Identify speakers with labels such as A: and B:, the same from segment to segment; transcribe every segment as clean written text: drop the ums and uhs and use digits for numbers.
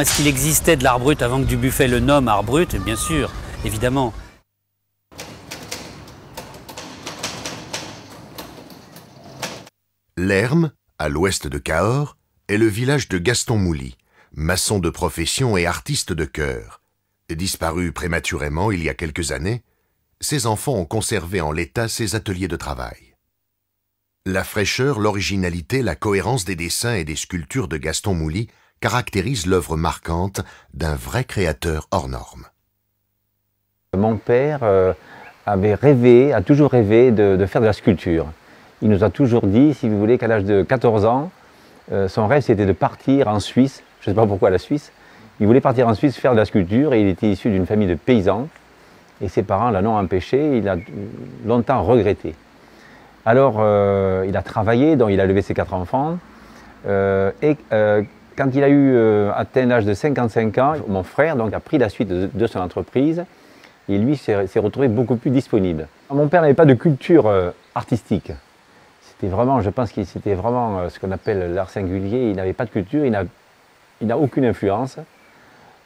A: Est-ce qu'il existait de l'art brut avant que Dubuffet le nomme art brut? Bien sûr, évidemment.
B: Lermes, à l'ouest de Cahors, est le village de Gaston Mouly, maçon de profession et artiste de cœur. Disparu prématurément il y a quelques années, ses enfants ont conservé en l'état ses ateliers de travail. La fraîcheur, l'originalité, la cohérence des dessins et des sculptures de Gaston Mouly caractérisent l'œuvre marquante d'un vrai créateur hors norme.
C: Mon père a toujours rêvé de faire de la sculpture. Il nous a toujours dit, si vous voulez, qu'à l'âge de 14 ans, son rêve c'était de partir en Suisse. Je ne sais pas pourquoi la Suisse. Il voulait partir en Suisse faire de la sculpture et il était issu d'une famille de paysans. Et ses parents l'en ont empêché, il a longtemps regretté. Alors il a travaillé, donc il a élevé ses 4 enfants. Quand il a atteint l'âge de 55 ans, mon frère donc, a pris la suite de son entreprise et lui s'est retrouvé beaucoup plus disponible. Mon père n'avait pas de culture artistique. C'était vraiment, je pense que c'était vraiment ce qu'on appelle l'art singulier. Il n'avait pas de culture, il n'a aucune influence.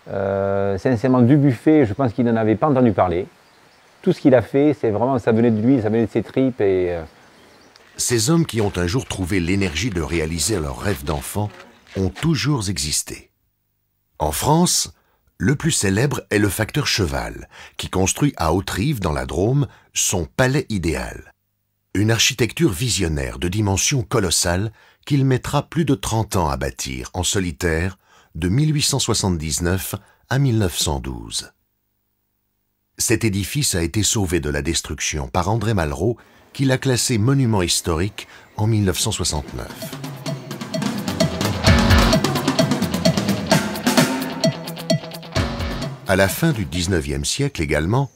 C: Sincèrement, Dubuffet, je pense qu'il n'en avait pas entendu parler. Tout ce qu'il a fait, c'est vraiment, ça venait de lui, ça venait de ses tripes.
B: Ces hommes qui ont un jour trouvé l'énergie de réaliser leurs rêves d'enfant ont toujours existé. En France, le plus célèbre est le facteur Cheval, qui construit à Hauterive, dans la Drôme, son palais idéal. Une architecture visionnaire de dimension colossale qu'il mettra plus de 30 ans à bâtir en solitaire de 1879 à 1912. Cet édifice a été sauvé de la destruction par André Malraux, qui l'a classé monument historique en 1969. À la fin du XIXe siècle également,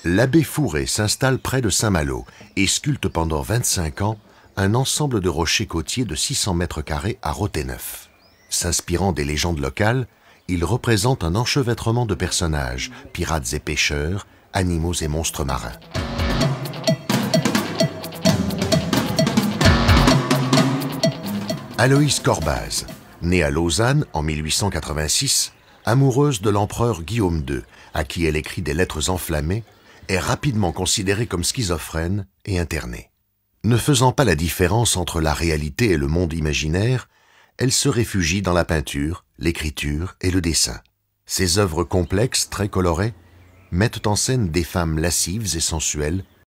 B: l'abbé Fourré s'installe près de Saint-Malo et sculpte pendant 25 ans un ensemble de rochers côtiers de 600 mètres carrés à Roténeuf. S'inspirant des légendes locales, il représente un enchevêtrement de personnages, pirates et pêcheurs, animaux et monstres marins. Aloïse Corbaz, née à Lausanne en 1886, amoureuse de l'empereur Guillaume II, à qui elle écrit des lettres enflammées, est rapidement considérée comme schizophrène et internée. Ne faisant pas la différence entre la réalité et le monde imaginaire, elle se réfugie dans la peinture, l'écriture et le dessin. Ses œuvres complexes, très colorées, mettent en scène des femmes lascives et sensuelles